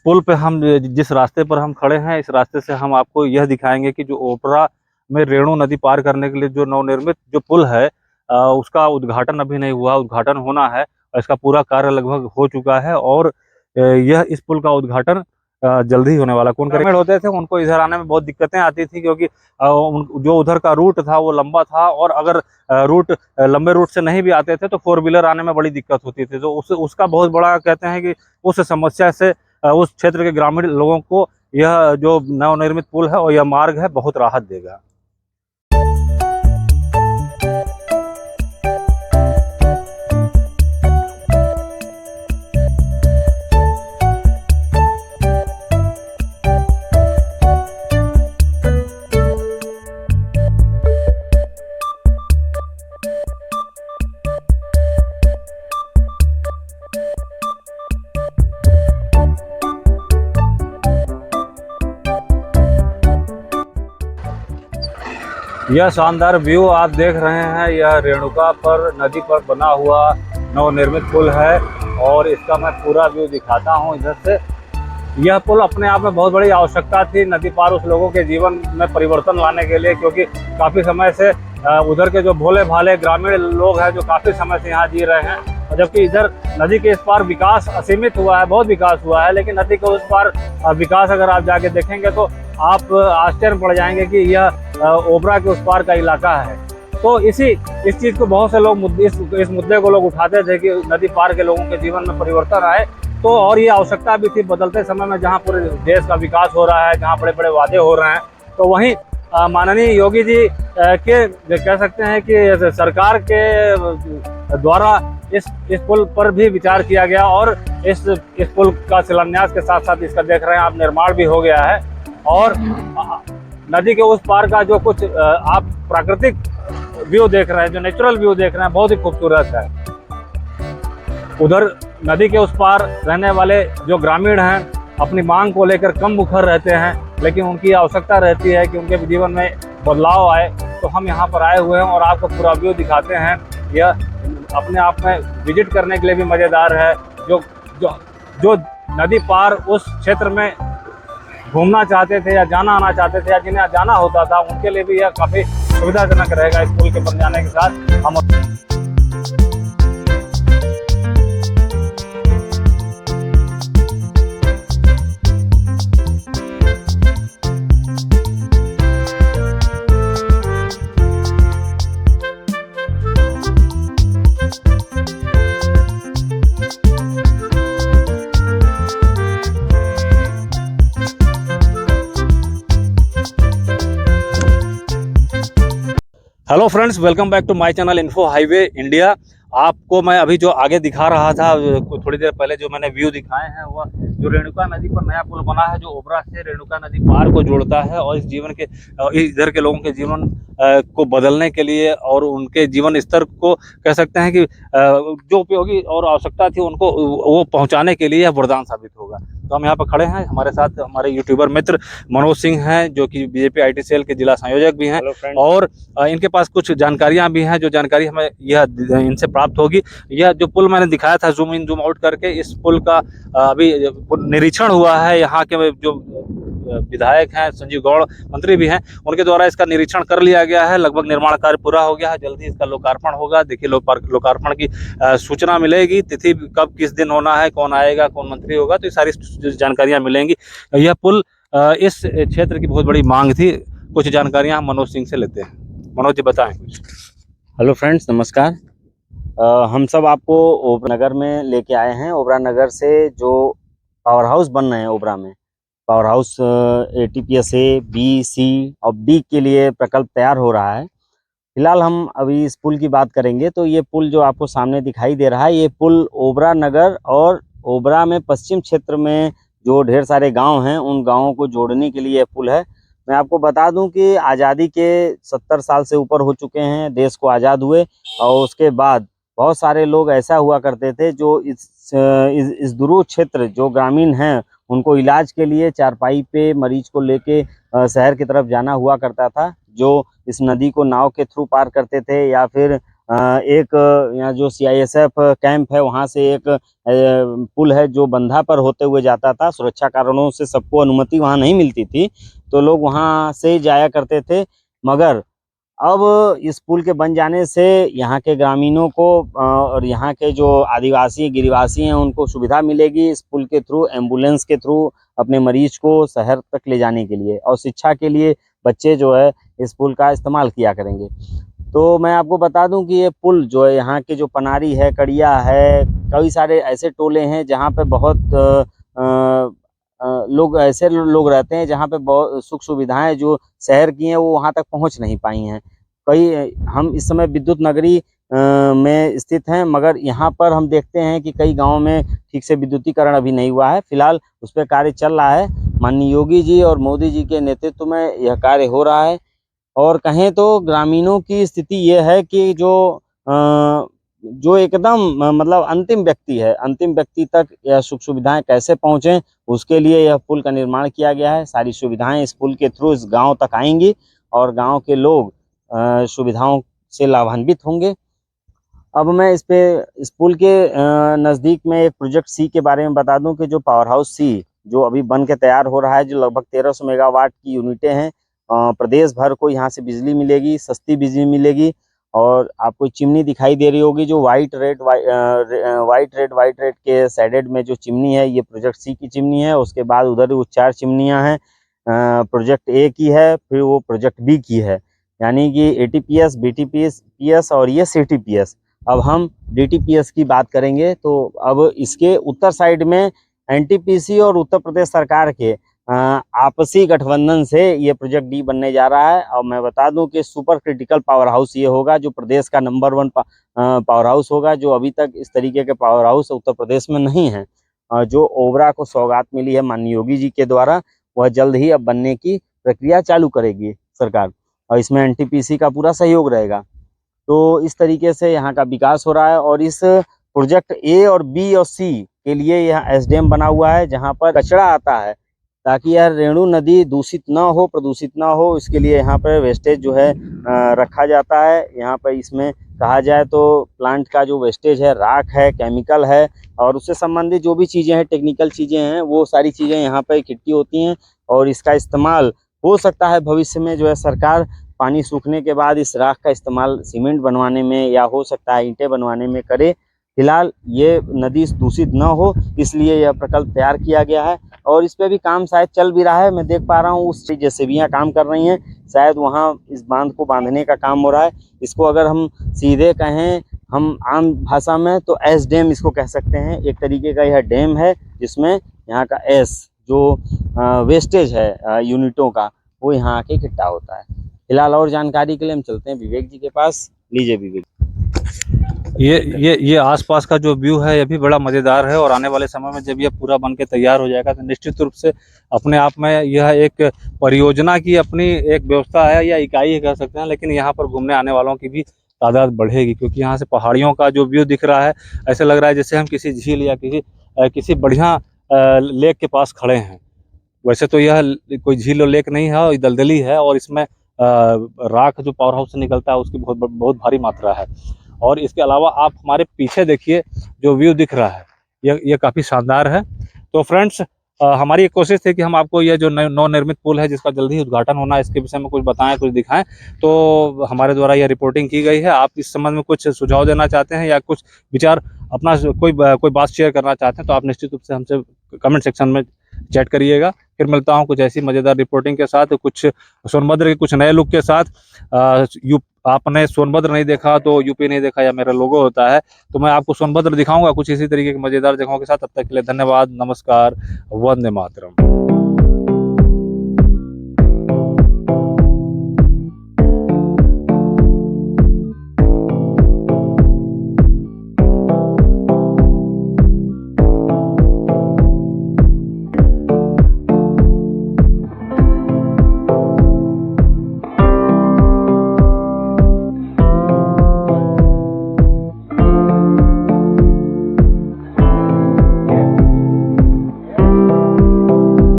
पुल पे हम जिस रास्ते पर हम खड़े हैं, इस रास्ते से हम आपको यह दिखाएंगे कि जो ओबरा में रेणु नदी पार करने के लिए जो नवनिर्मित जो पुल है, उसका उद्घाटन अभी नहीं हुआ, उद्घाटन होना है। और इसका पूरा कार्य लगभग हो चुका है और यह इस पुल का उद्घाटन जल्दी ही होने वाला। कौन ग्रामीण होते थे उनको इधर आने में बहुत दिक्कतें आती थी, क्योंकि जो उधर का रूट था वो लंबा था, और अगर रूट लंबे रूट से नहीं भी आते थे तो फोर व्हीलर आने में बड़ी दिक्कत होती थी। तो उसका बहुत बड़ा कहते हैं कि उस समस्या से उस क्षेत्र के ग्रामीण लोगों को यह जो नवनिर्मित पुल है और यह मार्ग है बहुत राहत देगा। यह शानदार व्यू आप देख रहे हैं, यह रेणुका पर नदी पर बना हुआ नवनिर्मित पुल है और इसका मैं पूरा व्यू दिखाता हूं इधर से। यह पुल अपने आप में बहुत बड़ी आवश्यकता थी नदी पार उस लोगों के जीवन में परिवर्तन लाने के लिए, क्योंकि काफ़ी समय से उधर के जो भोले भाले ग्रामीण लोग हैं जो काफ़ी समय से यहाँ जी रहे हैं, और जबकि इधर नदी के इस पार विकास असीमित हुआ है, बहुत विकास हुआ है, लेकिन नदी के उस पार विकास अगर आप जाके देखेंगे तो आप आश्चर्य पड़ जाएंगे कि यह ओबरा के उस पार का इलाका है। तो इस चीज़ को बहुत से लोग इस मुद्दे को लोग उठाते थे कि नदी पार के लोगों के जीवन में परिवर्तन आए। तो और ये आवश्यकता भी थी बदलते समय में, जहाँ पूरे देश का विकास हो रहा है, जहाँ बड़े बड़े वादे हो रहे हैं, तो वहीं माननीय योगी जी के कह सकते हैं कि सरकार के द्वारा इस पुल पर भी विचार किया गया, और इस पुल का शिलान्यास के साथ साथ इसका देख रहे हैं आप निर्माण भी हो गया है। और नदी के उस पार का जो कुछ आप प्राकृतिक व्यू देख रहे हैं, जो नेचुरल व्यू देख रहे हैं, बहुत ही खूबसूरत है। उधर नदी के उस पार रहने वाले जो ग्रामीण हैं अपनी मांग को लेकर कम मुखर रहते हैं, लेकिन उनकी आवश्यकता रहती है कि उनके जीवन में बदलाव आए। तो हम यहाँ पर आए हुए हैं और आपको पूरा व्यू दिखाते हैं। यह अपने आप में विजिट करने के लिए भी मज़ेदार है। जो जो जो नदी पार उस क्षेत्र में घूमना चाहते थे या जाना आना चाहते थे या जिन्हें जाना होता था, उनके लिए भी यह काफ़ी सुविधाजनक रहेगा इस पुल के बन जाने के साथ। हम hello friends, welcome back to my channel info highway India. आपको मैं अभी जो आगे दिखा रहा था थोड़ी देर पहले, जो मैंने व्यू दिखाए हैं, वह जो रेणुका नदी पर नया पुल बना है, जो ओबरा से रेणुका नदी पार को जोड़ता है और इधर के लोगों के जीवन को बदलने के लिए और उनके जीवन स्तर को कह सकते हैं कि जो उपयोगी और आवश्यकता थी उनको वो पहुंचाने के लिए यह वरदान साबित होगा। तो हम यहाँ पर खड़े हैं, हमारे साथ हमारे यूट्यूबर मित्र मनोज सिंह हैं, जो कि बीजेपी IT सेल के जिला संयोजक भी हैं, और इनके पास कुछ जानकारियां भी हैं, जो जानकारी हमें यह इनसे प्राप्त होगी। यह जो पुल मैंने दिखाया था जूम इन जूम आउट करके, इस पुल का अभी निरीक्षण हुआ है। यहाँ के जो विधायक हैं, संजीव गौड़ मंत्री भी हैं, उनके द्वारा इसका निरीक्षण कर लिया गया है। लगभग निर्माण कार्य पूरा हो गया है, जल्दी इसका लोकार्पण होगा। देखिए लोकार्पण की सूचना मिलेगी, तिथि कब किस दिन होना है, कौन आएगा, कौन मंत्री होगा, तो ये सारी जानकारियां मिलेंगी। यह पुल इस क्षेत्र की बहुत बड़ी मांग थी। कुछ जानकारियां हम मनोज सिंह से लेते हैं। मनोज जी बताएं कुछ। हेलो फ्रेंड्स, नमस्कार। हम सब आपको ओबरा नगर में लेके आए हैं। ओबरा नगर से जो पावर हाउस बन रहे हैं ओबरा में, power house ATPS A, B, C और D के लिए प्रकल्प तैयार हो रहा है। फिलहाल हम अभी इस पुल की बात करेंगे। तो ये पुल जो आपको सामने दिखाई दे रहा है, ये पुल ओबरा नगर और ओबरा में पश्चिम क्षेत्र में जो ढेर सारे गांव हैं, उन गांवों को जोड़ने के लिए ये पुल है। मैं आपको बता दूं कि आज़ादी के 70 साल से ऊपर हो चुके हैं, देश को आज़ाद हुए, और उसके बाद बहुत सारे लोग ऐसा हुआ करते थे जो इस दूर क्षेत्र जो ग्रामीण हैं, उनको इलाज के लिए चारपाई पे मरीज को लेके शहर की तरफ जाना हुआ करता था, जो इस नदी को नाव के थ्रू पार करते थे या फिर एक यहाँ जो CISF कैंप है वहाँ से एक पुल है जो बंधा पर होते हुए जाता था। सुरक्षा कारणों से सबको अनुमति वहाँ नहीं मिलती थी, तो लोग वहाँ से जाया करते थे। मगर अब इस पुल के बन जाने से यहाँ के ग्रामीणों को और यहाँ के जो आदिवासी गिरिवासी हैं उनको सुविधा मिलेगी इस पुल के थ्रू, एम्बुलेंस के थ्रू अपने मरीज को शहर तक ले जाने के लिए, और शिक्षा के लिए बच्चे जो है इस पुल का इस्तेमाल किया करेंगे। तो मैं आपको बता दूं कि ये पुल जो है यहाँ के जो पनारी है, कड़िया है, कई सारे ऐसे टोले हैं जहाँ पे बहुत लोग ऐसे लोग रहते हैं जहाँ पे बहुत सुख सुविधाएं जो शहर की हैं वो वहाँ तक पहुँच नहीं पाई हैं। कई हम इस समय विद्युत नगरी में स्थित हैं, मगर यहाँ पर हम देखते हैं कि कई गाँव में ठीक से विद्युतीकरण अभी नहीं हुआ है। फिलहाल उस पर कार्य चल रहा है। माननीय योगी जी और मोदी जी के नेतृत्व में यह कार्य हो रहा है। और कहें तो ग्रामीणों की स्थिति ये है कि जो एकदम मतलब अंतिम व्यक्ति है, अंतिम व्यक्ति तक यह सुख सुविधाएं कैसे पहुंचें, उसके लिए यह पुल का निर्माण किया गया है। सारी सुविधाएं इस पुल के थ्रू इस गांव तक आएंगी और गांव के लोग सुविधाओं से लाभान्वित होंगे। अब मैं इस पुल के नज़दीक में एक प्रोजेक्ट सी के बारे में बता दूं कि जो पावर हाउस सी जो अभी बन के तैयार हो रहा है, जो लगभग 1300 मेगावाट की यूनिटें हैं। प्रदेश भर को यहाँ से बिजली मिलेगी, सस्ती बिजली मिलेगी। और आपको चिमनी दिखाई दे रही होगी जो वाइट रेड के शेडेड में जो चिमनी है, ये प्रोजेक्ट सी की चिमनी है। उसके बाद उधर वो 4 चिमनियाँ हैं। प्रोजेक्ट ए की है, फिर वो प्रोजेक्ट बी की है, यानी कि ATPS, BTPS और ये CTPS। अब हम DTPS की बात करेंगे। तो अब इसके उत्तर साइड में NTPC और उत्तर प्रदेश सरकार के आपसी गठबंधन से ये प्रोजेक्ट डी बनने जा रहा है। और मैं बता दूं कि सुपर क्रिटिकल पावर हाउस ये होगा, जो प्रदेश का नंबर 1 पावर हाउस होगा। जो अभी तक इस तरीके के पावर हाउस उत्तर प्रदेश में नहीं है। जो ओबरा को सौगात मिली है माननीय योगी जी के द्वारा, वह जल्द ही अब बनने की प्रक्रिया चालू करेगी सरकार, और इसमें NTPC का पूरा सहयोग रहेगा। तो इस तरीके से यहाँ का विकास हो रहा है। और इस प्रोजेक्ट A और B और C के लिए यहाँ SDM बना हुआ है, जहाँ पर कचरा आता है, ताकि यह रेणु नदी दूषित ना हो, प्रदूषित ना हो, इसके लिए यहाँ पर वेस्टेज जो है रखा जाता है। यहाँ पर इसमें कहा जाए तो प्लांट का जो वेस्टेज है, राख है, केमिकल है, और उससे संबंधित जो भी चीज़ें हैं, टेक्निकल चीज़ें हैं, वो सारी चीज़ें यहाँ पर इकट्ठी होती हैं। और इसका इस्तेमाल हो सकता है भविष्य में जो है सरकार पानी सूखने के बाद इस राख का इस्तेमाल सीमेंट बनवाने में, या हो सकता है ईंटें बनवाने में करे। फिलहाल ये नदी दूषित न हो, इसलिए यह प्रकल्प तैयार किया गया है। और इस पे भी काम शायद चल भी रहा है। मैं देख पा रहा हूँ उस JCBयाँ काम कर रही हैं, शायद वहाँ इस बांध को बांधने का काम हो रहा है। इसको अगर हम सीधे कहें, हम आम भाषा में, तो एस डैम इसको कह सकते हैं। एक तरीके का यह डैम है जिसमें यहाँ का एस जो वेस्टेज है यूनिटों का, वो यहाँ आके इकट्ठा होता है। फिलहाल और जानकारी के लिए हम चलते हैं विवेक जी के पास। लीजिए विवेक। ये आसपास का जो व्यू है ये भी बड़ा मज़ेदार है। और आने वाले समय में जब ये पूरा बन के तैयार हो जाएगा तो निश्चित रूप से अपने आप में यह एक परियोजना की अपनी एक व्यवस्था है या इकाई है कह सकते हैं। लेकिन यहाँ पर घूमने आने वालों की भी तादाद बढ़ेगी, क्योंकि यहाँ से पहाड़ियों का जो व्यू दिख रहा है, ऐसे लग रहा है जैसे हम किसी झील या किसी बढ़िया लेक के पास खड़े हैं। वैसे तो यह कोई झील और लेक नहीं है, और दलदली है, और इसमें राख जो पावर हाउस से निकलता है उसकी बहुत भारी मात्रा है। और इसके अलावा आप हमारे पीछे देखिए जो व्यू दिख रहा है, ये काफ़ी शानदार है। तो फ्रेंड्स, हमारी एक कोशिश थी कि हम आपको ये जो नवनिर्मित पुल है जिसका जल्दी ही उद्घाटन होना है, इसके विषय में कुछ बताएं, कुछ दिखाएं। तो हमारे द्वारा यह रिपोर्टिंग की गई है। आप इस संबंध में कुछ सुझाव देना चाहते हैं या कुछ विचार अपना कोई बात शेयर करना चाहते हैं तो आप निश्चित रूप से हमसे कमेंट सेक्शन में चैट करिएगा। फिर मिलता हूँ कुछ ऐसी मज़ेदार रिपोर्टिंग के साथ, कुछ सोनभद्र के कुछ नए लुक के साथ। आपने सोनभद्र नहीं देखा तो यूपी नहीं देखा, या मेरा लोगो होता है, तो मैं आपको सोनभद्र दिखाऊंगा कुछ इसी तरीके की मज़ेदार जगहों के साथ। तब तक के लिए धन्यवाद, नमस्कार, वंदे मातरम।